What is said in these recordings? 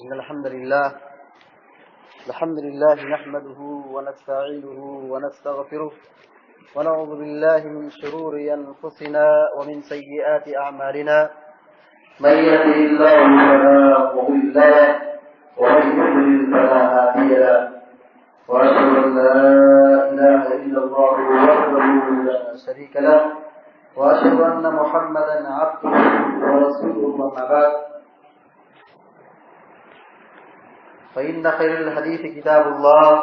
إن الحمد لله نحمده ونستعينه ونستغفره ونعوذ بالله من شرور أنفسنا ومن سيئات أعمالنا من يهده الله فلا مضل له ومن يضلل فلا هادي له وأشهد أن لا إله إلا الله وحده لا شريك له وأشهد أن محمدا عبده ورسوله أما بعد فإن خير الحديث كتاب الله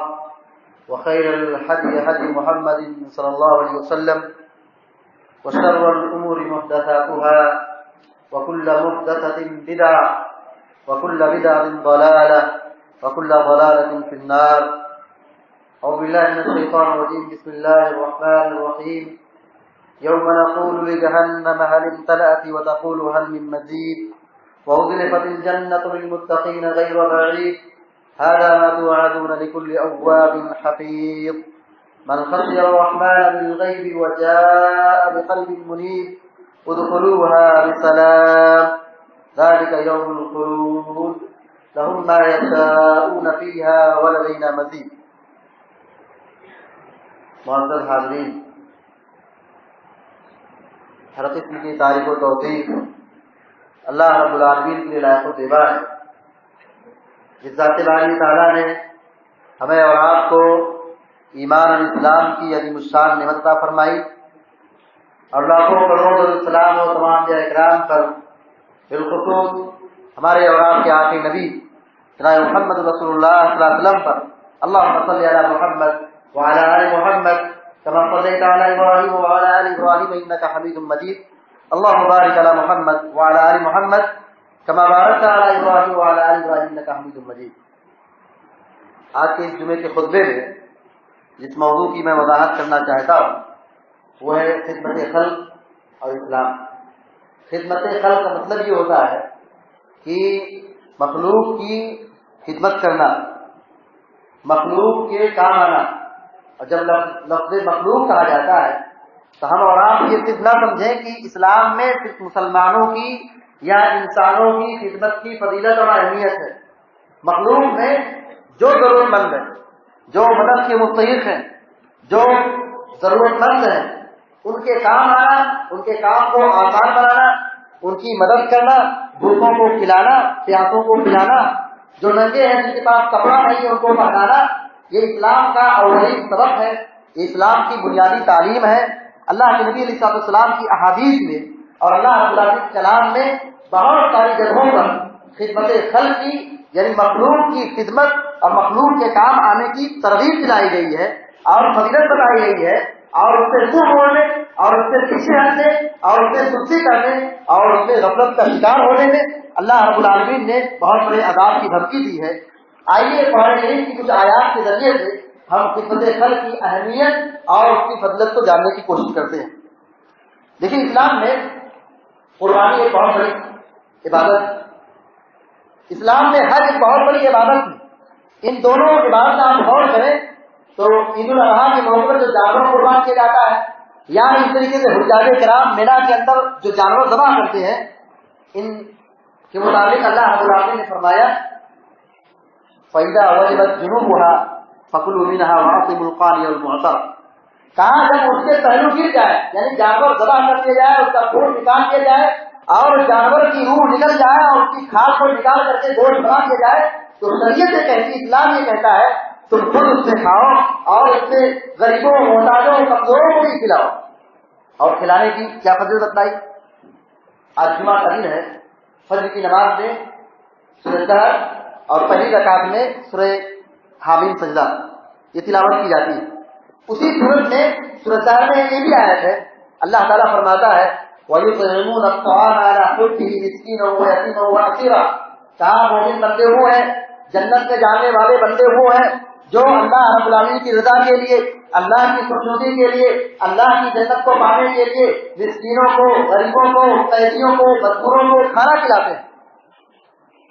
وخير الهدي هدي محمد صلى الله عليه وسلم وشر الأمور محدثاتها وكل محدثة بدعة وكل بدعة ضلالة وكل ضلالة في النار. أعوذ بالله من الشيطان الرجيم. بسم الله الرحمن الرحيم. يوم نقول لجهنم هل امتلأت وتقول هل من مزيد وأزلفت الجنة للمتقين غير بعيد هذا ما توعدون لكل أواب حفيظ من خشي الرحمن بالغيب وجاء بقلب منيب ادخلوها بسلام ذلك يوم الخلود لهم ما يشاءون فيها ولدينا مزيد. معزز حاضرین، ہر قسم کی تعریف و توصیف اللہ رب العالمین کے لیے لائق و زیبا ہے، جس ذات باری تعالیٰ نے ہمیں اور آپ کو ایمان اور اسلام کی عظیم الشان نعمت عطا فرمائی، اور لاکھوں کروڑوں السلام و تمام اکرام پر بالخصوص ہمارے اور آپ کے آخری نبی جناب محمد رسول اللہ صلی اللہ علیہ وسلم پر اللہم صلی علی محمد وعلی آل محمد كما صليت على إبراهيم وعلى آل إبراهيم إنك حميد مجيد اللهم بارك على محمد وعلى آل محمد كما باركت على إبراهيم وعلى آل إبراهيم إنك حميد مجيد. آج کے اس جمعے کے خطبے میں جس موضوع کی میں وضاحت کرنا چاہتا ہوں وہ ہے خدمت خلق اور اسلام. خدمت خلق کا مطلب یہ ہوتا ہے کہ مخلوق کی خدمت کرنا، مخلوق کے کام آنا. اور جب لفظ مخلوق کہا جاتا ہے تو ہم اور آپ یہ صرف نہ سمجھیں کہ اسلام میں صرف مسلمانوں کی یا انسانوں کی خدمت کی فضیلت اور اہمیت ہے. مخلوق میں جو ضرورت مند ہے، جو مدد کے مستحق ہیں، جو ضرورت مند ہیں، ان کے کام آنا، ان کے کام کو آسان بنانا، ان کی مدد کرنا، بھوکوں کو کھلانا، پیاسوں کو پلانا، جو ننگے ہیں جن کے پاس کپڑا نہیں ہے ان کو پہنانا، یہ اسلام کا اولین سبق ہے، یہ اسلام کی بنیادی تعلیم ہے. اللہ کے نبی علیہ السلام کی احادیث میں اور اللہ رب العالمین کے کلام میں بہت ساری جگہوں پر خدمت خلق کی یعنی مخلوق کی خدمت اور مخلوق کے کام آنے کی ترغیب دلائی گئی ہے اور فضیلت بتائی گئی ہے، اور اس سے منہ موڑنے اور اس سے پیچھے ہٹنے اور اس سے سستی کرنے اور اس سے غفلت کا شکار ہونے میں اللہ رب العالمین نے بہت بڑے عذاب کی دھمکی دی ہے. آئیے قرآن کریم کی کچھ آیات کے ذریعے سے ہم خدمت خلق کی اہمیت اور اس کی فضیلت کو جاننے کی کوشش کرتے ہیں. دیکھیں، اسلام میں قربانی ایک بہت بڑی عبادت ہے. اسلام میں حج ایک بہت بڑی عبادت ہے. ان دونوں عبادت آپ غور کریں تو عید الاضحیٰ کے موقع پر جو جانور قربان کیا جاتا ہے یا اس طریقے سے حجاج کرام مینا کے اندر جو جانور ذبح کرتے ہیں، ان کے مطابق اللہ رب العالمین نے فرمایا فَإِذَا وَجِبَتْ جُنُوبُهَا فَكُلُوا مِنْهَا وَأَطْعِمُوا الْقَانِيَ وَالْمُعْتَرَّ. کہاں جب اس کے پہلو گر جائے یعنی جانور ذبح کر دیا جائے، اس کا خون نکال دیا جائے اور جانور کی روح نکل جائے اور اس کی کھال کو نکال کر کے گوشت بنا دیا جائے تو شریعت یہ کہتی، اسلام یہ کہتا ہے تم خود اس سے کھاؤ اور اس سے غریبوں، محتاجوں، کمزوروں کو بھی کھلاؤ. اور کھلانے کی کیا فضیلت بتائی؟ آج جمعہ کا دن ہے، فجر کی نماز میں سورۃ السحر اور پہلی رکعت میں سورہ حامیم سجدہ یہ تلاوت کی جاتی ہے. اسی سورت میں سورۃ السحر میں یہ بھی آیت ہے، اللہ تعالیٰ فرماتا ہے وَيُطْعِمُونَ الطَّعَامَ عَلَىٰ حُبِّهِ مِسْكِينًا وَيَتِيمًا وَأَسِيرًا. کہاں مومن بندے وہ ہیں، جنت میں جانے والے بندے وہ ہیں جو اللہ رب العالمین کی رضا کے لیے، اللہ کی خوشنودی کے لیے، اللہ کی جنت کو پانے کے لیے مسکینوں کو، غریبوں کو، قیدیوں کو، مجبوروں کو کھانا کھلاتے ہیں.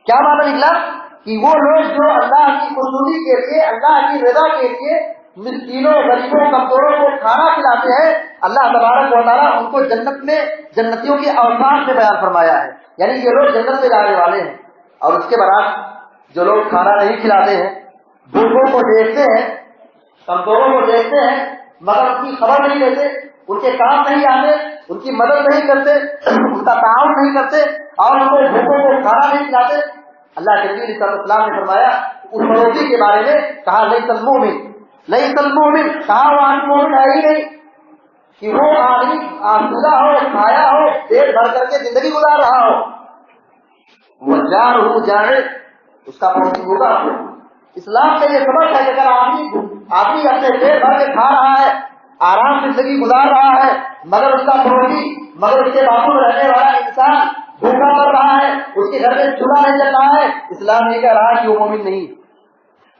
کیا معنی نکلا کہ وہ لوگ جو اللہ کی خوشنودی کے لیے، اللہ کی رضا کے لیے مسکینوں، غریبوں، کمزوروں کو کھانا کھلاتے ہیں، اللہ تبارک و تعالیٰ ان کو جنت میں جنتیوں کے اوصاف سے بیان فرمایا ہے، یعنی یہ لوگ جنت میں جانے والے ہیں. اور اس کے برعکس جو لوگ کھانا نہیں کھلاتے ہیں، بوڑھوں کو دیکھتے ہیں، کمزوروں کو دیکھتے ہیں مگر ان کی خبر نہیں لیتے، ان کے کام نہیں آتے، ان کی مدد نہیں کرتے، ان کا تعاون نہیں کرتے اور ان کو بھوکوں کو کھانا نہیں کھلاتے، اللہ کے نبی علیہ السلام نے فرمایا اس پڑوسی کے بارے میں کہا لیس المؤمن، لیس المؤمن، کہا وہ آدمی مومن ہے ہی نہیں کہ وہ آدمی آسودہ ہو، کھایا ہو، پیٹ بھر کر کے زندگی گزار رہا ہو، وہ جار ہو جائے اس کا پڑوسی ہوگا۔ اسلام کا یہ سبق ہے کہ اگر آدمی اپنے پیٹ بھر کے کھا رہا ہے، آرام سے زندگی گزار رہا ہے، مگر اس کا پڑوسی، مگر اس کے بابو میں رہنے والا انسان بھوکا مر رہا ہے، اس کے گھر میں چولہا نہیں چل رہا ہے، اسلام یہ کہہ رہا ہے کہ وہ مومن نہیں۔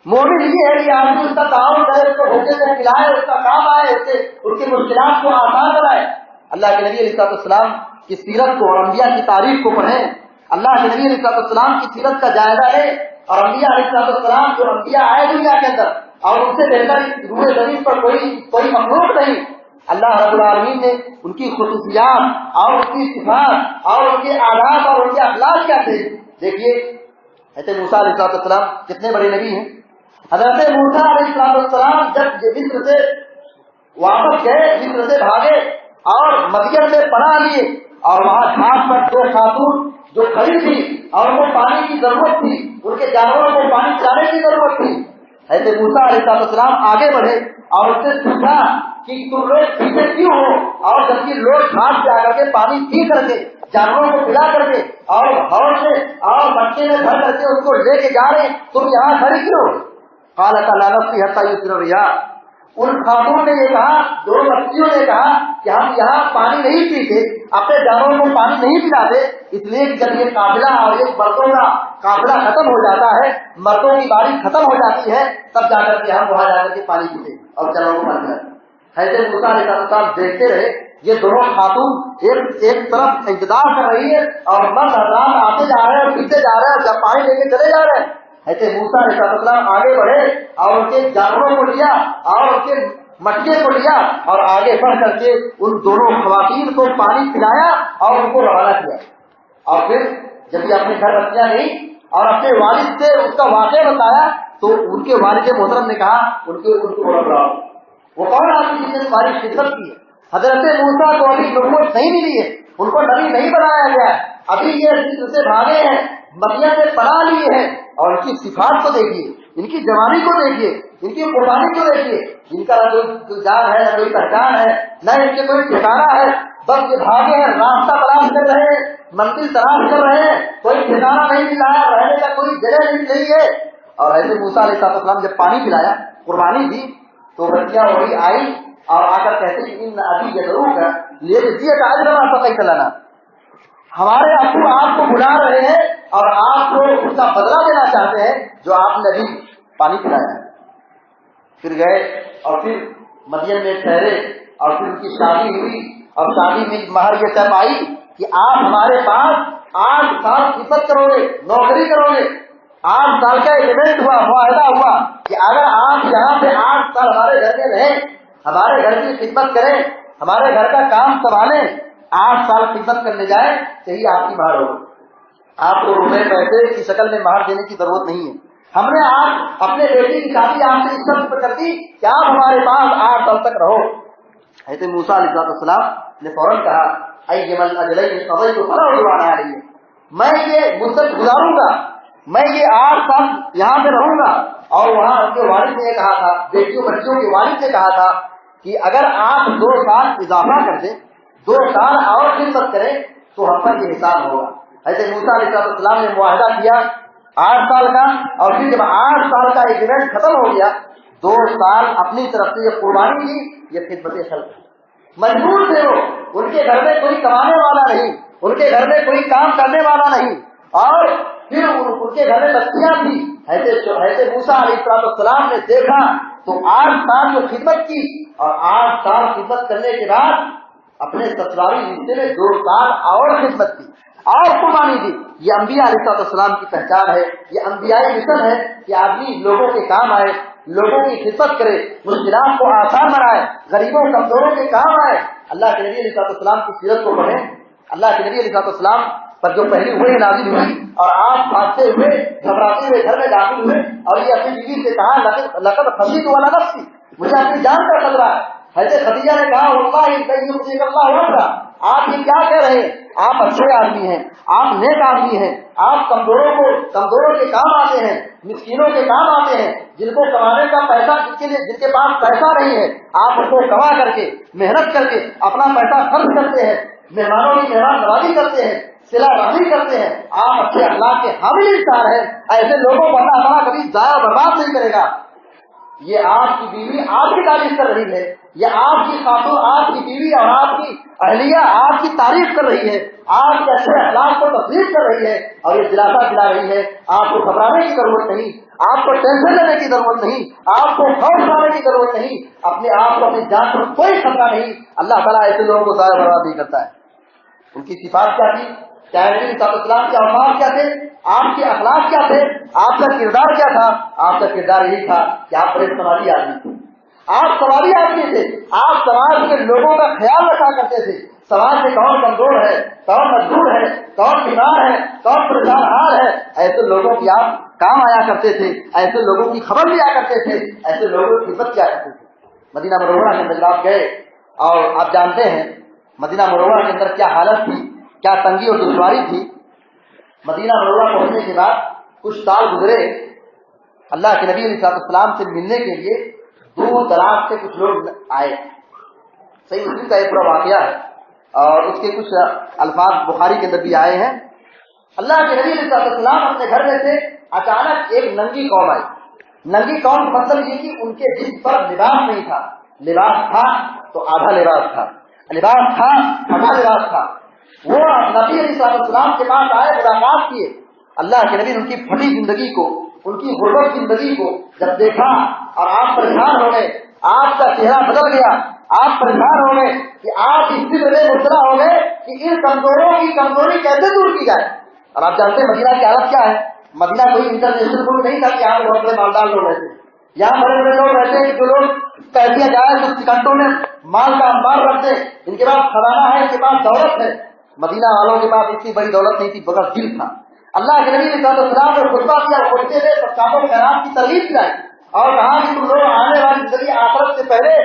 مومن یہ ہے کہ آدمی اس کا تعاون کرے، اس کو بھوکے کو کھلائے، اس کا کام آئے، اس کی مشکلات کو آسان بنائے۔ اللہ کے نبی علیہ السلام کی سیرت کو اور انبیاء کی تاریخ کو پڑھیں، اللہ کے نبی علیہ السلام کی سیرت کا جائزہ لیں، اور انبیاء علیہ السلام جو انبیاء آئے دنیا کے اندر اور ان سے بہتر روئے زمین پر کوئی مخلوق نہیں۔ اللہ رب العالمین نے ان کی خصوصیات اور ان کی صفات اور ان کے آداب اور ان کے اخلاق کیا تھے۔ دیکھیے حضرت موسیٰ علیہ السلام کتنے بڑے نبی ہیں۔ حضرت موسیٰ علیہ السلام جب مصر سے واپس گئے، مصر سے بھاگے اور مدین میں پناہ لیے، اور وہاں گھاٹ پر دو خاتون جو کھڑی تھی اور ان کو پانی کی ضرورت تھی، ان کے جانوروں کو پانی پلانے کی ضرورت تھی، حضرت موسیٰ علیہ السلام آگے بڑھے اور اس سے پوچھا کہ تم لوگ پیچھے کیوں ہو، اور جبکہ لوگ گھاٹ پہ آ کر کے پانی پی کر کے، جانوروں کو پلا کر کے اور ہور سے اور بچے میں بھر کر کے اس کو لے کے جا رہے، تم یہاں کھڑی کیوں؟ قالت لا نسقي حتى يصدر الرياح۔ ان خاتون نے یہ کہا، دو بچیوں نے کہا کہ ہم یہاں پانی نہیں پیتے، اپنے جانوروں کو پانی نہیں پلاتے، اس لیے کہ جب یہ قافلہ اور یہ مردوں کا قافلہ ختم ہو جاتا ہے، مردوں کی باری ختم ہو جاتی ہے، تب جا کر کے ہم وہاں جا کر کے پانی پیتے اور جانوروں کو پانی پلاتے۔ حضرت موسیٰ علیہ السلام دیکھتے رہے، یہ دونوں خاتون ایک طرف انتظار کر رہی ہے اور مرد حضرات آتے جا رہے ہیں اور پیتے جا رہے ہیں، جب پانی لے کے چلے جا رہے ہیں۔ حضرت موسیٰ علیہ السلام آگے بڑھے اور ان کے جانوروں کو لیا اور ان کے مٹکے کو لیا اور آگے بڑھ کر کے ان دونوں خواتین کو پانی پلایا اور ان کو روانہ کیا، اور پھر جب یہ اپنے گھر بچیاں گئی اور اپنے والد سے اس کا واقعہ بتایا تو ان کے والد محترم نے کہا ان کو بڑھاؤ، وہ کون آدمی جس نے تمہاری خدمت کی ہے؟ حضرت موسیٰ کو ابھی نبوت نہیں ملی ہے، ان کو نبی نہیں بنایا گیا ہے، ابھی یہ مصر سے بھاگے ہیں، مدین سے پناہ لیے ہیں، اور ان کی صفات کو دیکھیے، ان کی جوانی کو دیکھیے، ان کی قربانی کو دیکھیے، جن کا نہ کوئی جان ہے، نہ کوئی پہچان ہے، نہ ان کے کوئی ٹھکانا ہے، بس یہ بھاگے ہیں، راستہ تلاش کر رہے ہیں، منزل تلاش کر رہے ہیں، کوئی ٹھکانا نہیں ملا ہے، رہنے کا کوئی جگہ نہیں ہے۔ اور حضرت موسیٰ علیہ السلام جب پانی پلایا، قربانی دی، تو بچیاں وہی آئی اور آ کر کہتے کہ ان ابھی یدعوک لیجزیک اجر ما سقیت لنا، ہمارے ابو آپ کو بلا رہے ہیں اور آپ کو اس کا بدلہ دینا چاہتے ہیں جو آپ نے ابھی پانی پلایا ہے۔ پھر گئے اور پھر مدین میں ٹھہرے اور پھر ان کی شادی ہوئی، اور شادی میں مہر یہ طے پائی کہ آپ ہمارے پاس 8 سال خدمت کرو گے، نوکری کرو گے۔ 8 سال کا ایگریمنٹ ہوا، معاہدہ ہوا کہ اگر آپ یہاں سے 8 سال ہمارے گھر میں رہیں، ہمارے گھر کی خدمت کریں، ہمارے گھر کا کام سنبھالیں، 8 سال خدمت کرنے جائیں، یہی آپ کی مہر ہوگی۔ آپ کو روپے پیسے کی شکل میں مہر دینے کی ضرورت نہیں ہے۔ ہم نے آپ اپنے بیٹی کی شادی آپ سے اس شرط پر کر دی کہ آپ ہمارے پاس 8 سال تک رہو۔ حضرت موسیٰ علیہ السلام نے فوراً کہا ایما الاجلین قضیت فلا عدوان علی، میں یہ مدت گزاروں گا، میں یہ 8 سال یہاں پہ رہوں گا۔ اور وہاں ان کے والد نے کہا تھا، بیٹیوں بچیوں کے والد نے کہا تھا کہ اگر آپ 2 سال اضافہ کر دیں، 2 سال اور خدمت کریں تو ہم پر یہ حساب ہوگا۔ حضرت موسیٰ علیہ السلام نے معاہدہ کیا 8 سال کا، اور پھر جب 8 سال کا ایگریمنٹ ختم ہو گیا، 2 سال اپنی طرف سے یہ قربانی کی، یہ خدمت خلق، مجبور تھے وہ، ان کے گھر میں کوئی کمانے والا نہیں، ان کے گھر میں کوئی کام کرنے والا نہیں، اور پھر ان کے گھر میں بچیاں تھی۔ حضرت موسیٰ علیہ السلام نے دیکھا تو 8 سال جو خدمت کی، اور 8 سال خدمت کرنے کے بعد اپنے سسرالی رشتے میں 2 سال اور خدمت کی اور قربانی دی۔ یہ انبیاء علیہ السلام کی پہچان ہے، یہ انبیائی مشن ہے کہ آدمی لوگوں کے کام آئے، لوگوں کی خدمت کرے، مشکلات کو آسان بنائے، غریبوں کمزوروں کے کام آئے۔ اللہ کے نبی علیہ السلام کی سیرت کو پڑھیں، اللہ کے نبی علیہ السلام پر جو پہلی وہی نازل ہوئی اور آپ بھاگتے ہوئے گھبراتے ہوئے گھر میں داخل ہوئے اور یہ اپنی بیوی سے کہا لقد خشیت علی نفسی، مجھے اپنی جان کا خطرہ ہے۔ حضرت خدیجہ نے کہا واللہ ان یخزیک اللہ وحدہ، آپ یہ کیا کہہ رہے ہیں؟ آپ اچھے آدمی ہیں، آپ نیک آدمی ہیں، آپ کمزوروں کے کام آتے ہیں، مسکینوں کے کام آتے ہیں، جن کو کمانے کا پیسہ جن کے پاس پیسہ نہیں ہے آپ اس کو کما کر کے محنت کر کے اپنا پیسہ خرچ کرتے ہیں، مہمانوں کی مہمان نوازی کرتے ہیں، صلہ رحمی کرتے ہیں، آپ اچھے اخلاق کے حامل انسان ہیں۔ ایسے لوگوں کو اللہ تعالیٰ کبھی ضائع برباد نہیں کرے گا۔ یہ آپ کی بیوی آپ کی تعریف کر رہی ہے، یہ آپ کی خاتون، آپ کی بیوی اور آپ کی اہلیہ آپ کی تعریف کر رہی ہے، آپ کے اچھے اخلاق کو تسلیم کر رہی ہے اور یہ دلاسا دلا رہی ہے۔ آپ کو گھبرانے کی ضرورت نہیں، آپ کو ٹینشن لینے کی ضرورت نہیں، آپ کو خوف کھانے کی ضرورت نہیں، اپنے آپ کو اپنی جان پر کوئی خطرہ نہیں۔ اللہ تعالیٰ ایسے لوگوں کو ضائع برباد نہیں کرتا ہے۔ ان کی صفات کیا تھی؟ کیا نبی صلی اللہ علیہ وسلم کے اوصاف کیا تھے؟ آپ کے اخلاق کیا تھے؟ آپ کا کردار کیا تھا؟ آپ کا کردار یہی تھا کہ آپ بڑے سماجی آدمی تھے، آپ سماجی آدمی تھے، آپ سماج کے لوگوں کا خیال رکھا کرتے تھے۔ سماج میں کون کمزور ہے، کون مجبور ہے، کون بیمار ہے، کون پریشان حال ہے، ایسے لوگوں کی آپ کام آیا کرتے تھے، ایسے لوگوں کی خبر لیا کرتے تھے، ایسے لوگوں کی خدمت کیا کرتے تھے۔ مدینہ منورہ کے اندر آپ گئے اور آپ جانتے ہیں مدینہ منورہ کے اندر کیا حالت تھی، کیا تنگی اور دشواری تھی۔ مدینہ منورہ پہنچنے کے بعد کچھ سال گزرے، اللہ کے نبی علیہ السلام سے ملنے کے لیے دور دراز سے کچھ لوگ آئے۔ صحیح مسلم کا ایک پورا واقعہ ہے اور اس کے کچھ الفاظ بخاری کے اندر بھی آئے ہیں۔ اللہ کے نبی علیہ السلام اپنے گھر میں سے اچانک ایک ننگی قوم آئی۔ ننگی قوم کا مطلب یہ کہ ان کے جسم پر لباس نہیں تھا، لباس تھا تو آدھا لباس تھا، لباس تھا آدھا لباس تھا۔ وہ نبی علیہ السلام کے پاس آئے، ملاقات کیے۔ اللہ کے نبی نے ان کی پھٹی زندگی کو، ان کی غربت زندگی کو جب دیکھا اور آپ پریشان ہو گئے، آپ کا چہرہ بدل گیا، آپ پریشان ہو گئے کہ آپ اس فکر میں مبتلا ہو گئے کہ ان کمزوروں کی کمزوری کیسے دور کی جائے۔ اور آپ جانتے ہیں مدینہ کی حالت کیا ہے؟ مدینہ کوئی انٹرنیشنل ملک نہیں تھا کہ یہاں بہت بڑے مالدار لوگ رہتے ہیں، یہاں بڑے بڑے لوگ رہتے ہیں جو لوگ پیسے جائے تو سکنٹوں میں مال کا انبار رکھتے ہیں، ان کے پاس خزانہ ہے، ان کے پاس دولت ہے۔ مدینہ والوں کے پاس اتنی بڑی دولت نہیں تھی مگر دل تھا۔ اللہ کے نبی صلی اللہ علیہ وسلم نے خطبہ کیا، خطبے میں صدقات و خیرات کی ترغیب دلائی اور کہا کہ تم لوگ آنے والی زندگی آخرت سے پہلے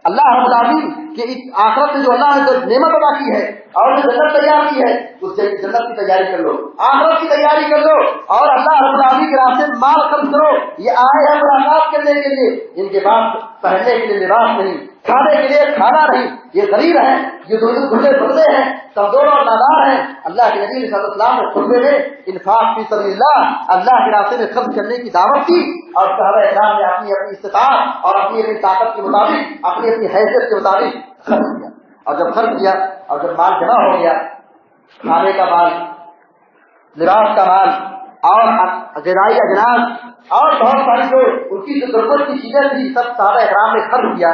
اللہ رب العالمین کہ اس آخرت سے جو اللہ نے جو نعمت ادا کی ہے اور جو جنت تیار کی ہے اس جنت کی تیاری کر لو، آخرت کی تیاری کر لو اور اللہ رب العالمین کے راستے میں مال خرچ کرو۔ یہ آئے ہیں ملاقات کرنے کے لیے، ان کے پاس پہننے کے لیے لباس نہیں، کھانے کے لیے کھانا نہیں، یہ غریب ہیں، یہ دھلے بھلے ہیں، کمزور اور نادار ہیں۔ اللہ کے نبی صلی اللہ علیہ وسلم نے خطبے میں انفاق فی سبیل اللہ، اللہ کے راستے میں خرچ کرنے کی دعوت دی اور صحابہ اکرام نے اپنی استطاعت اور اپنی طاقت کے مطابق، اپنی حیثیت کے مطابق خرچ کیا۔ اور جب خرچ کیا اور جب مال جمع ہو گیا، کھانے کا مال، لباس کا مال اور غذائی اجناس اور بہت ساری جو ان کی جو ضرورت کی چیزیں تھی سب صحابہ اکرام نے خرچ کیا۔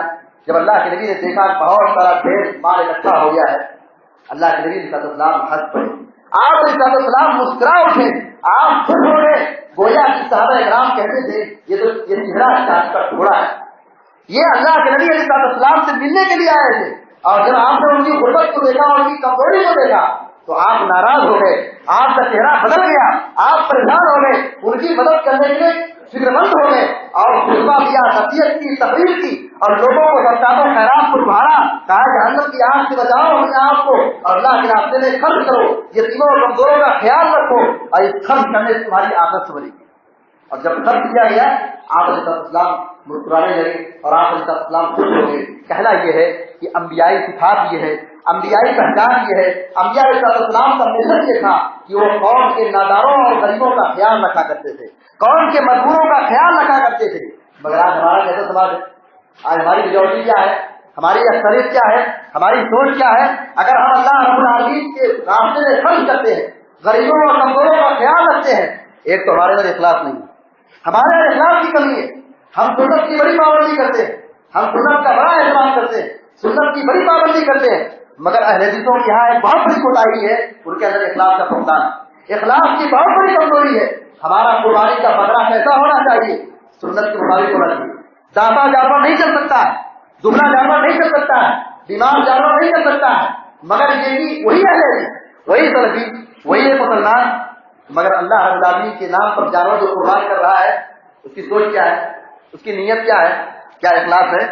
جب اللہ کے نبی نے دیکھا بہت سارا ڈھیر مال اکٹھا ہو گیا ہے، اللہ کے نبی صلی اللہ علیہ وسلم ہنس پڑے، آپ صلی اللہ علیہ وسلم مسکرا اٹھے، آپ خوش ہو گئے، گویا کہ صحابہ اکرام کہتے تھے یہ چہرہ چاند کا ٹکڑا ہے۔ یہ اللہ کے نبی علیہ السلام سے ملنے کے لیے آئے تھے اور جب آپ نے ان کی غربت کو دیکھا اور ان کی کمزوری کو دیکھا تو آپ ناراض ہو گئے، آپ کا چہرہ بدل گیا، آپ پریشان ہو گئے، ان کی مدد کرنے کے لیے فکر مند ہو گئے اور خطبہ دیا، نصیحت کی، تقریر کی اور لوگوں کو صدقات و خیرات کو ابھارا، کہا جہنم کی آگ سے بچاؤ اپنے آپ کو اور اللہ کے راستے میں خرچ کرو، یتیموں اور کمزوروں کا خیال رکھو اور اس خرچ کرنے سے تمہاری آخرت سنورے گی۔ اور جب خرچ کیا گیا آپ علیہ السلام مسکرانے لگے اور آپ علیہ السلام خوش ہو گئے۔ کہنا یہ ہے کہ انبیائی صفات یہ ہے، انبیائی پہچان یہ ہے، انبیاء علیہ السلام کا مشن یہ تھا کہ وہ قوم کے ناداروں اور غریبوں کا خیال رکھا کرتے تھے، قوم کے مجبوروں کا خیال رکھا کرتے تھے۔ مگر آج ہمارا کیسا سماج ہے؟ آج ہماری میجورٹی کیا ہے؟ ہماری اکثریت کیا ہے؟ ہماری سوچ کیا ہے؟ اگر ہم اللہ رب العالمین کے راستے میں خرچ کرتے ہیں، غریبوں اور کمزوروں کا خیال رکھتے ہیں، ایک تو ہمارے اندر اخلاص نہیں ہے، ہمارے اخلاص کی کمی ہے، ہم سنت کی بڑی پابندی کرتے ہیں، ہم سنت کا بڑا احترام کرتے ہیں، سنت کی بڑی پابندی کرتے ہیں، مگر اہل حدیثوں کی یہاں ایک بہت بڑی کوتاہی ہے، ان کے اندر اخلاص کا فقدان ہے، اخلاص کی بہت بڑی کمزوری ہے۔ ہمارا قربانی کا بکرا کیسا ہونا چاہیے؟ سنت کے مطابق ہونا چاہیے۔ داتا جانور نہیں چل سکتا ہے، دبلا جانور نہیں چل سکتا ہے، بیمار جانور نہیں چل سکتا ہے، مگر یہ بھی وہی اہل حدیث وہی سلفی، وہی ایک مسلمان، مگر اللہ رب العالمین کے نام پر جانور جو قربان کر رہا ہے اس کی سوچ کیا ہے، اس کی نیت کیا ہے، کیا اخلاص ہے،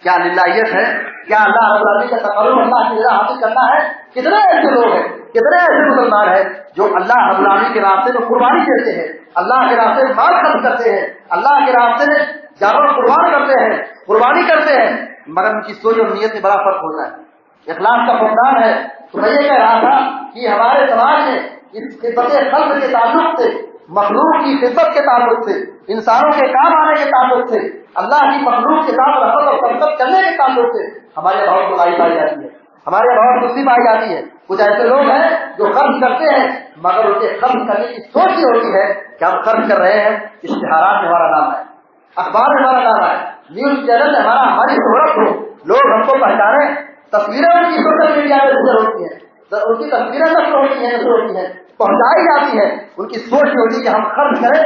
کیا للہیت ہے، کیا اللہ رب العالمین کا تقرب اللہ کی رضا حاصل کرنا ہے؟ کتنے ایسے لوگ ہیں، کتنے ایسے مسلمان ہیں جو اللہ رب العالمین کے راستے میں قربانی دیتے ہیں، اللہ کے راستے میں مال خرچ کرتے ہیں، اللہ کے راستے میں جانور قربان کرتے ہیں، قربانی کرتے ہیں، مگر ان کی سوچ اور نیت میں بڑا فرق ہوتا ہے، اخلاص کا فقدان ہے۔ تو میں یہ کہہ رہا تھا کہ ہمارے سماج میں اس خدمت خلق کے تعلق سے، مخلوق کی خدمت کے تعلق سے، انسانوں کے کام آنے کے تعلق سے، اللہ کی مخلوق کے ساتھ رحمت اور شفقت کرنے کے تعلق سے ہمارے بہت برائی پائی جاتی ہے، ہمارے بہت خوشی پائی جاتی ہے۔ کچھ ایسے لوگ ہیں جو خرچ کرتے ہیں مگر ان کے خرچ کرنے کی سوچ یہ ہوتی ہے کہ ہم خرچ کر رہے ہیں، اشتہارات میں ہمارا نام ہے، اخبار میں ہمارا نام ہے، نیوز چینل میں ہماری شہرت ہو، لوگ ہم کو پہچانے، تصویریں ان کی سوشل میڈیا میں نظر ہوتی ہیں، ان کی تصویریں نظر ہوتی ہیں، پہنچائی جاتی ہے، ان کی سوچ یہ ہوتی ہے کہ ہم خرچ کریں،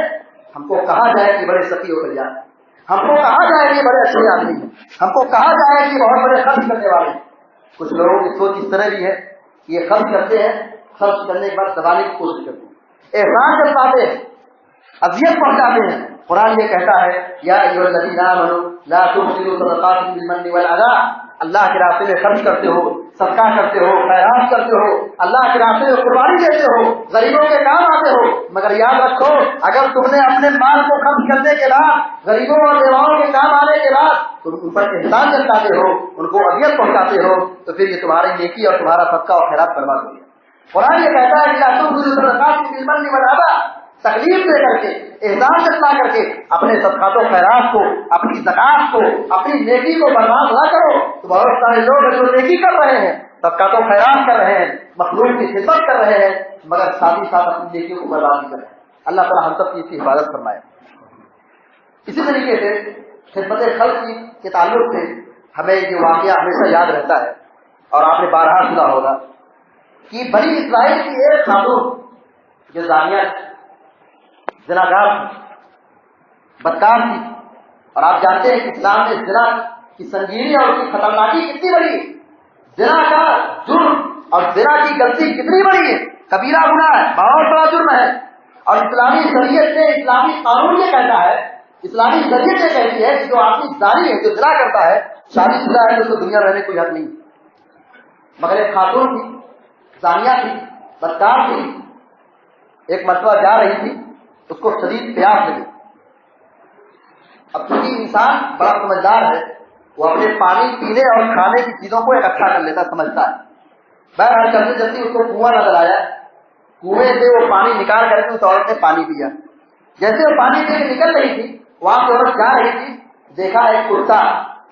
ہم کو کہا جائے کہ بڑے سخی ہو کر جائیں، ہم کو کہا جائے کہ بڑے اچھے آدمی ہیں، ہم کو کہا جائے کہ بہت بڑے خرچ کرنے والے ہیں۔ کچھ لوگوں کی سوچ اس طرح بھی ہے کہ یہ خرچ کرتے ہیں، خرچ کرنے کے بعد دبانے کی کوشش کرتے ہیں، احسان جتاتے ہیں، اذیت پہنچاتے ہیں۔ قرآن یہ کہتا ہے یا ایھا الذین آمنوا لا تبطلوا صدقاتکم بالمن والأذى، اللہ کے راستے میں خرچ کرتے ہو، صدقہ کرتے ہو، خیرات کرتے ہو، اللہ کے راستے میں قربانی دیتے ہو، غریبوں کے کام آتے ہو، مگر یاد رکھو اگر تم نے اپنے مال کو خرچ کرنے کے بعد غریبوں اور بیواؤں کے کام آنے کے بعد تم ان پر احسان جتاتے ہو، ان کو اذیت پہنچاتے ہو، تو پھر یہ تمہاری نیکی اور تمہارا صدقہ اور خیرات برباد ہو گیا۔ قرآن یہ کہتا ہے کہ لا تبطلوا صدقاتکم بالمن والأذى، تکلیف دے کر کے، احسان جتلا کر کے اپنے صدقات و خیرات کو، اپنی زکات کو، اپنی نیکی کو برباد نہ کرو۔ تو بہت سارے لوگ جو نیکی کر رہے ہیں، صدقات و خیرات کر رہے ہیں، مخلوق کی خدمت کر رہے ہیں، مگر ساتھ ہی ساتھ اپنی نیکیوں کو برباد بھی کر رہے ہیں۔ اللہ تعالیٰ ہم سب کی اس کی حفاظت فرمائے۔ اسی طریقے سے خدمت خلق کے تعلق سے ہمیں یہ واقعہ ہمیشہ یاد رہتا ہے، اور آپ نے بارہا سنا ہوگا کہ بنی اسرائیل کی ایک خاتون جو زانیہ زناگار تھی، بدکار تھی، اور آپ جانتے ہیں کہ اسلام نے زنا کی سنگینی اور اس کی خطرناکی کتنی بڑی ہے، زنا کا جرم اور زنا کی غلطی کتنی بڑی ہے، کبیرہ گناہ ہے، بہت بڑا جرم ہے، اور اسلامی شریعت نے، اسلامی قانون یہ کہتا ہے، اسلامی شریعت یہ کہتی ہے کہ جو آدمی زانی ہے، جو زنا کرتا ہے، شادی شدہ ہے، تو اس کو دنیا رہنے کوئی حق نہیں، مگر ایک خاتون تھی، زانیہ تھی، بدکار تھی، ایک مرتبہ جا رہی تھی، اس کو شدید پیاس لگی۔ اب چونکہ انسان بڑا سمجھدار ہے، وہ اپنے پانی پینے اور کھانے کی چیزوں کو اکٹھا کر لیتا، سمجھتا ہے۔ بہرحال چلتے چلتے اس کو کنواں نظر آیا، کنویں سے وہ پانی نکال کر کے اس عورت نے پانی پیا۔ جیسے وہ پانی پی کے نکل رہی تھی، وہاں سے عورت جا رہی تھی، دیکھا ایک کتا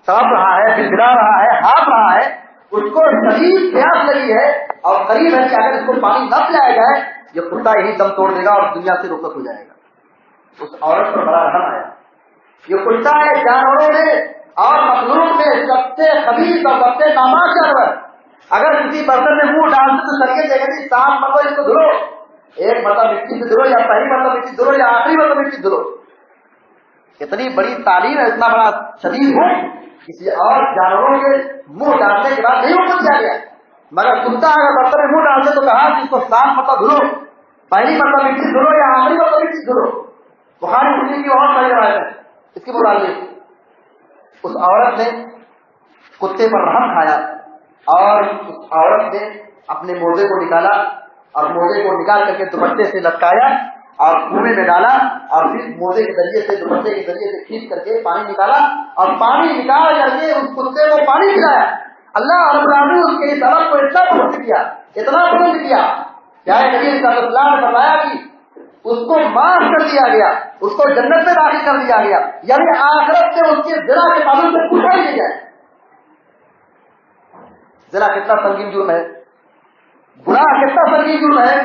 تڑپ رہا ہے، گڑگڑا رہا ہے، ہانپ رہا ہے، اس کو شدید پیاس لگی ہے، اور قریب ہے کہ اگر اس کو پانی نہ پلایا جائے یہ کتا یہی دم توڑ دے گا اور دنیا سے رخصت ہو جائے گا۔ اس عورت پر بڑا رحم آیا۔ یہ کتا ہے جانوروں میں اور مخلوق میں سب سے خبیث اور سب سے ناماز جانور، اگر کسی برتن میں منہ ڈالتے تو شریعت یہ کہتی 7 مرتبہ اس کو دھلو، ایک مرتبہ مٹی سے دھلو، یا پہلی مرتبہ مٹی دھلو، یا آخری مرتبہ مٹی دھلو۔ اتنی بڑی تعلیم ہے، اتنا بڑا شدید ہے، کسی اور جانوروں کے منہ ڈالنے کے بعد نہیں حکم دیا گیا، مگر کتا اگر برتن میں منہ ڈالتے تو کہا کہ اس کو 7 مرتبہ دھلو، پہلی مرتبہ مٹی دھلو یا آخری مرتبہ مٹی دھلو۔ بخاری مسلم کی اور صحیح روایت ہے اس کے متعلق۔ اس عورت نے کتے پر رحم کھایا، اور اس عورت نے اپنے موزے کو نکالا، اور موزے کو نکال کر کے دوپٹے سے لٹکایا اور کنویں میں ڈالا، اور پھر موزے کے ذریعے سے، دوپٹے کے ذریعے سے کھینچ کر کے پانی نکالا، اور پانی نکال کر کے اس کتے کو پانی پلایا۔ اللہ رب العالمین اس کے اس عمل کو اتنا پسند کیا، اتنا پسند کیا، کیا نبی صلی اللہ علیہ وسلم نے فرمایا کہ اس کو معاف کر دیا گیا، اس کو جنت میں داخل کر دیا گیا، یعنی آخرت سے اس کے زنا کے تعلق سے پوچھا ہی نہیں جائے۔ زنا کتنا سنگین جرم ہے، گناہ کتنا سنگین جرم ہے،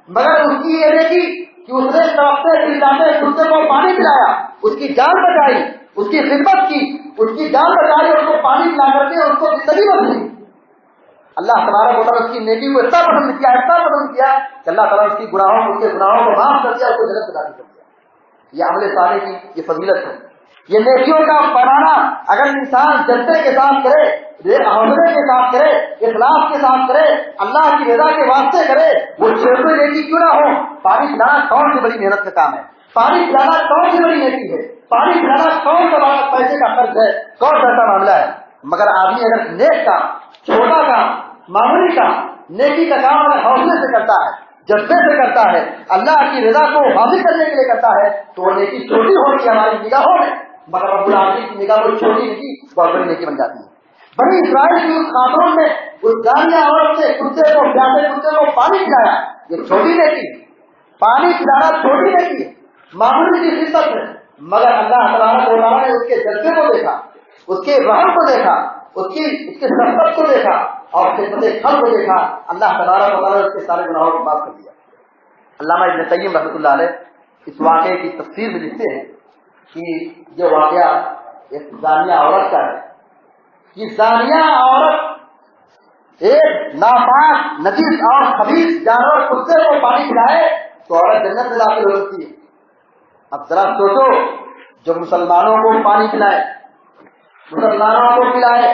مگر اس کی یہ نیکی کہ اس نے تڑپتے چلاتے کتے کو پانی پلایا، اس کی جان بچائی، اس کی خدمت کی، اس کی جان بچائی، اس کو پانی پلا کر کے اس کو زندگی بخشی۔ اللہ تبارک و تعالیٰ اس کی نیکی کو اتنا پسند کیا، اتنا پسند کیا کہ اللہ تعالیٰ اس کی گناہوں کو، اس کے گناہوں کو معاف کر دیا، اس کو جنت میں داخل کر دیا۔ یہ عمل صالح کی یہ فضیلت ہے، یہ نیکیوں کا بڑھانا اگر انسان جذبے کے ساتھ کرے، حوصلے کے ساتھ کرے، اخلاص کے ساتھ کرے، اللہ کی رضا کے واسطے کرے، وہ چھوٹی نیکی کیوں نہ ہو۔ پانی پلانا کون سی بڑی محنت کا کام ہے؟ پانی پلانا کون سی بڑی نیکی ہے؟ پانی پلانا کون سا پیسے کا خرچ ہے؟ کون سا ایسا معاملہ ہے؟ مگر آدمی اگر نیک کام، چھوٹا کام، معمولی کام، نیکی کا کام اگر حوصلے سے کرتا ہے، جذبے سے کرتا ہے، اللہ کی رضا کو حاصل کرنے کے لیے کرتا ہے، تو وہ نیکی چھوٹی ہوتی ہے ہماری نگاہوں میں، مگر رب العالمین کی نگاہ میں چھوٹی نیکی بہت بڑی نیکی بن جاتی ہے۔ بنی اسرائیل کی اس خاتون نے اس جانیہ عورت سے کتے کو، پیاسے کتے کو پانی پلایا، یہ چھوٹی نیکی، پانی پلانا چھوٹی نیکی ہے، معمولی سی خدمت ہے، مگر اللہ تبارک و تعالیٰ نے اس کے جذبے کو دیکھا، اس کے رحم کو دیکھا، اس کے شفقت کو دیکھا اور خدمت خلق کو دیکھا، اللہ تبارک و تعالیٰ نے اس کے سارے گناہوں کو معاف کر دیا۔ علامہ ابن قیم رحمۃ اللہ علیہ اس واقعے کی تفسیر میں لکھتے ہیں کہ جو واقعہ ایک زانیہ عورت کا ہے، یہ زانیہ عورت ایک ناپاک، نجس اور خبیث جانور کتے کو پانی پلائے تو عورت جنت میں داخل ہو سکتی ہے۔ اب ذرا سوچو، جو مسلمانوں کو پانی پلائے، مسلمانوں کو پلائے،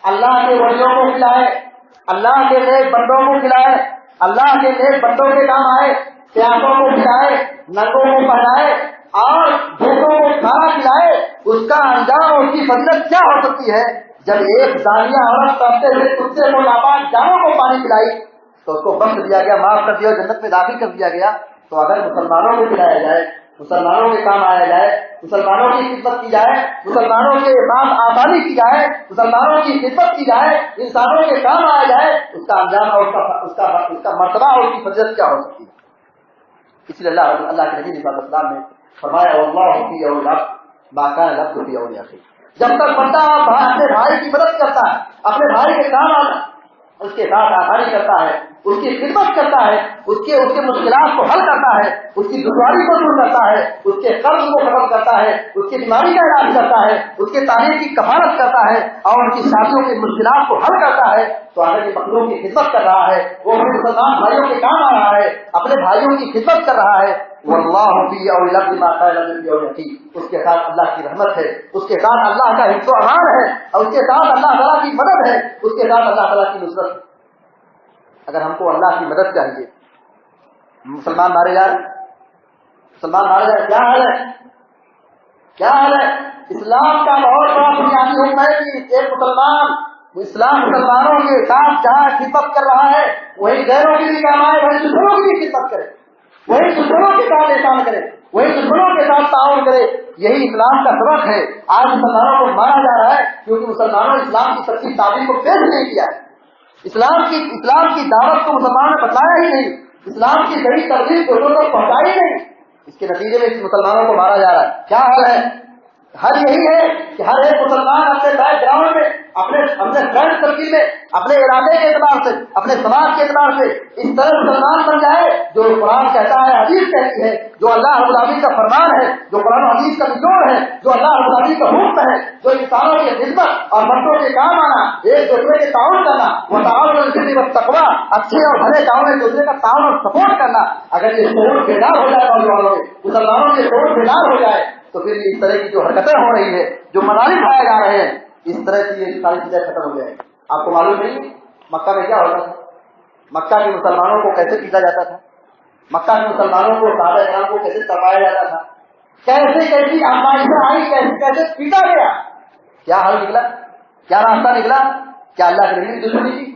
اللہ کے ولیوں کو پلائے، اللہ کے نیک بندوں کو پلائے، اللہ کے نیک بندوں کے کام آئے، پیاسوں کو پلائے، ننگوں کو پہنائے اور بھوکوں کو کھانا کھلائے، اس کا انجام اور اس کی فضیلت کیا ہو سکتی ہے؟ جب ایک زانیہ عورت کرتے ہوئے کتے کو، ناپاک جانوروں کو پانی پلائی تو اس کو بخش دیا گیا، معاف کر دیا، جنت میں داخل کر دیا گیا۔ تو اگر مسلمانوں کو پلایا جائے، مسلمانوں کے کام آیا جائے، مسلمانوں کی خدمت کی جائے، مسلمانوں کے ساتھ آسانی کی جائے، مسلمانوں کی خدمت کی جائے، انسانوں کے کام آیا جائے، اس کا انجام اور اس کا مرتبہ اور اس کی فضیلت کیا ہو سکتی ہے؟ اس لیے اللہ کے نبی صلی اللہ علیہ وسلم نے فرمایا واللہ فی اول العبد ما کان العبد فی اول اخیہ، جب تک بندہ اپنے بھائی کی مدد کرتا ہے، اپنے بھائی کے کام آنا، اس کے ساتھ آسانی کرتا ہے، اس کی خدمت کرتا ہے، اس کے مشکلات کو حل کرتا ہے، اس کی دشواری کو دور کرتا ہے، اس کے قرض کو ختم کرتا ہے، اس کی بیماری کا علاج کرتا ہے، اس کے تعلیم کی کفالت کرتا ہے اور ان کی شادیوں کی مشکلات کو حل کرتا ہے، تو اگر یہ مخلوق کی خدمت کر رہا ہے، وہ اپنے مسلمان بھائیوں کے کام آ رہا ہے، اپنے بھائیوں کی خدمت کر رہا ہے، واللہ فی اول العبد ما کان العبد فی اول اخیہ، اس کے ساتھ اللہ کی رحمت ہے، اس کے ساتھ اللہ کا حفظ و امان ہے، اور اس کے ساتھ اللہ تعالیٰ کی مدد ہے، اس کے ساتھ اللہ تعالیٰ کی نصرت ہے۔ اگر ہم کو اللہ کی مدد چاہیے، مسلمان مارے جا رہے، مسلمان مارے جا رہے، کیا حال ہے؟ کیا حال ہے؟ اسلام کا بہت بڑا بنیادی حکم ہے کہ ایک مسلمان، اسلام مسلمانوں کے ساتھ جہاں خدمت کر رہا ہے وہی غیروں کی بھی کام آئے، وہی دشمنوں کی بھی خدمت کرے، وہی دشمنوں کے ساتھ احسان کرے، وہی دشمنوں کے ساتھ تعاون کرے۔ یہی اسلام کا سبق ہے۔ آج مسلمانوں کو مارا جا رہا ہے کیونکہ مسلمانوں نے اسلام کی سچی تعلیم کو پیش نہیں کیا ہے، اسلام کی دعوت کو مسلمانوں نے بتلایا ہی نہیں، اسلام کی صحیح ترغیب کو لوگوں تک پہنچائی نہیں، اس کے نتیجے میں مسلمانوں کو مارا جا رہا ہے۔ کیا حال ہے؟ حل یہی ہے کہ ہر ایک مسلمان اپنے بیک گراؤنڈ میں، اپنے فرینڈ سرکل میں، اپنے علاقے کے اعتبار سے، اپنے سماج کے اعتبار سے اس طرح مسلمان بن جائے جو قرآن کہتا ہے، حدیث کہتی ہے، جو اللہ رب العالمین کا فرمان ہے، جو قرآن و حدیث کا نچوڑ ہے، جو اللہ رب العالمین کا حکم ہے، جو انسانوں کی خدمت اور مردوں کے کام آنا، ایک دوسرے کے تعاون کرنا، وہ تعاون والتقویٰ، اچھے اور بھلے کاموں میں ایک دوسرے کا تعاون اور سپورٹ کرنا، اگر یہ شعور بیدار ہو جائے نوجوانوں میں، مسلمانوں کے شعور بیدار ہو جائے تو پھر اس طرح کی جو حرکتیں ہو رہی ہے، جو مظالم پائے جا رہے ہیں، اس طرح کی یہ ساری چیزیں ختم ہو جائیں۔ آپ کو معلوم نہیں مکہ میں کیا ہوتا تھا؟ مکہ کے مسلمانوں کو کیسے پیٹا جاتا تھا؟ مکہ کے مسلمانوں کو، صحابہ کرام کو کیسے تڑپایا جاتا تھا؟ کیسے کیسی آزمائشیں آئی، کیسے پیٹا گیا؟ کیا حل نکلا؟ کیا راستہ نکلا؟ کیا اللہ کے نبی کی دشمنی تھی؟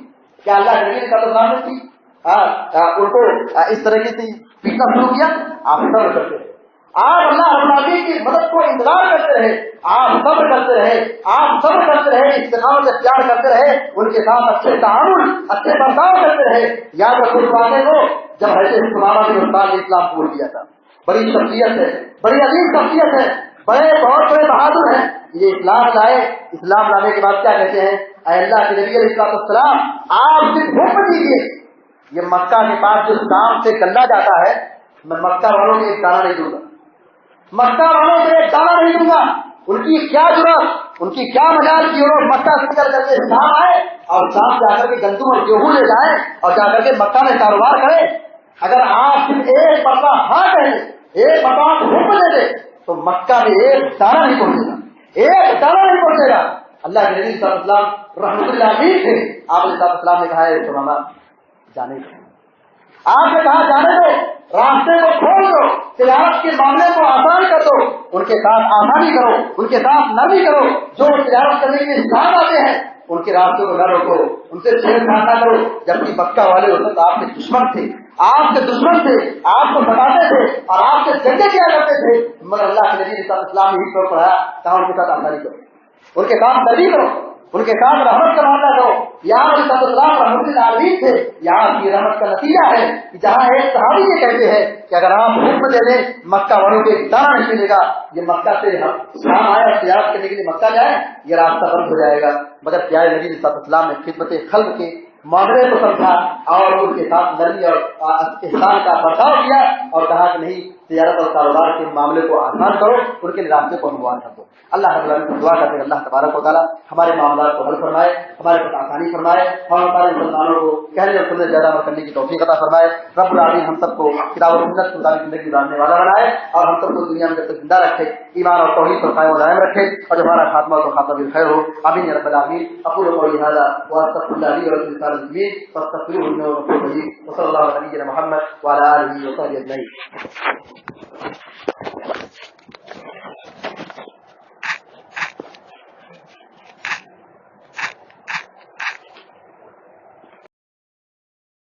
کیا اللہ کے نبی کی قدر تھی؟ ان کو اس طرح کی پیٹنا شروع کیا؟ آپ صبر کرتے رہے، آپ اللہ رب العالمین کی مدد کو انتظار کرتے رہے، آپ صبر کرتے رہے، آپ صبر کرتے رہے، استقامت اختیار کرتے رہے، ان کے ساتھ اچھے تعاون، اچھے برتاؤ کرتے رہے۔ یاد رکھو اس واقعے کو، جب حضرت عمامہ بن عثمان نے اسلام قبول کیا تھا، بڑی شخصیت ہے، بڑی عظیم شخصیت ہے، بہت بڑے بہادر ہیں، یہ اسلام لائے، اسلام لانے کے بعد کیا کہتے ہیں؟ اے اللہ کے نبی علیہ السلام، آپ صرف حکم دیجیے، یہ مکہ کے پاس جو شام سے گلا جاتا ہے، میں مکہ والوں کو ایک دانہ نہیں دوں گا، مکہ والوں سے ایک دانہ نہیں دوں گا۔ ان کی کیا ضرورت، ان کی کیا مجال کی ضرورت، مکہ سے نکل کر کے شام آئے اور شام جا کر کے گندم اور گیہوں لے جائیں اور جا کر کے مکہ میں کاروبار کریں۔ اگر آپ صرف ایک مرتبہ ہاں کہیں، ایک مرتبہ حکم دے دیں تو مکہ میں ایک دانہ نہیں پہنچے گا، ایک دانہ نہیں پہنچے گا۔ اللہ کے نبی صلی اللہ علیہ وسلم رحمۃ اللہ علیہ تھے، آپ علیہ السلام نے کہا ہے سماما جانے دو، آپ نے کہا جانے دو، راستے کو کھول دو، تجارت کے معاملے کو آسان کر دو، ان کے ساتھ آسانی کرو، ان کے ساتھ نرمی کرو، جو تجارت کرنے کے لیے انسان آتے ہیں ان کے راستے کو نہ روکو، ان سے چھیڑ چھاڑ نہ کرو، جبکہ مکہ والے ہوتے تو آپ کے دشمن تھے، آپ کے دشمن تھے، آپ کو ستاتے تھے اور آپ سے جنگیں کیا کرتے تھے، مگر اللہ کے نبی صلی اللہ علیہ وسلم نے ہی طور پڑھایا کہا ان کے ساتھ آسانی کرو، ان کے ساتھ نرمی کرو، ان کے ساتھ رحمت کا معاملہ کرو۔ یہاں علیہ السلام رحمت اللہ تھے، یہاں کی رحمت کا نتیجہ ہے کہ جہاں ایک صحابی یہ کہتے ہیں کہ اگر آپ حکم دے دیں مکہ والوں کے دانا نہیں ملے گا، یہ مکہ سے شام آئے اور تجارت کرنے کے لیے مکہ جائے یہ راستہ بند ہو جائے گا، مگر پیارے نبی صلی اللہ علیہ وسلم نے خدمت خلق کے معاملے کو سمجھا اور ان کے ساتھ نرمی اور احسان کا برتاؤ کیا اور کہا کہ نہیں تجارت اور کاروبار کے معاملے کو آسان کرو، ان کے راستے کو ہموار کر دو۔ اللہ رب العالمین دعا کرتے ہیں اللہ تبارک و تعالیٰ ہمارے معاملات کو حل فرمائے، ہمارے پاس آسانی فرمائے اور ہمارے مسلمانوں کو کہنے اور سننے زیادہ عمل کرنے کی توفیق عطا فرمائے۔ رب العالمین ہم سب کو کتاب و سنت کے مطابق زندگی گزارنے والا بنائے اور ہم سب کو دنیا میں جب تک زندہ رکھے ایمان اور توحید پر قائم و دائم رکھے اور جب ہمارا خاتمہ تو خاتمہ بالخیر ہو، آمین یا رب العالمین۔ اقول قولی ھذا واستغفر اللہ لي ولكم ولسائر المسلمين فاستغفروه انه غفور رحيم، وصلى الله على نبينا محمد وعلى اله وصحبه اجمعين۔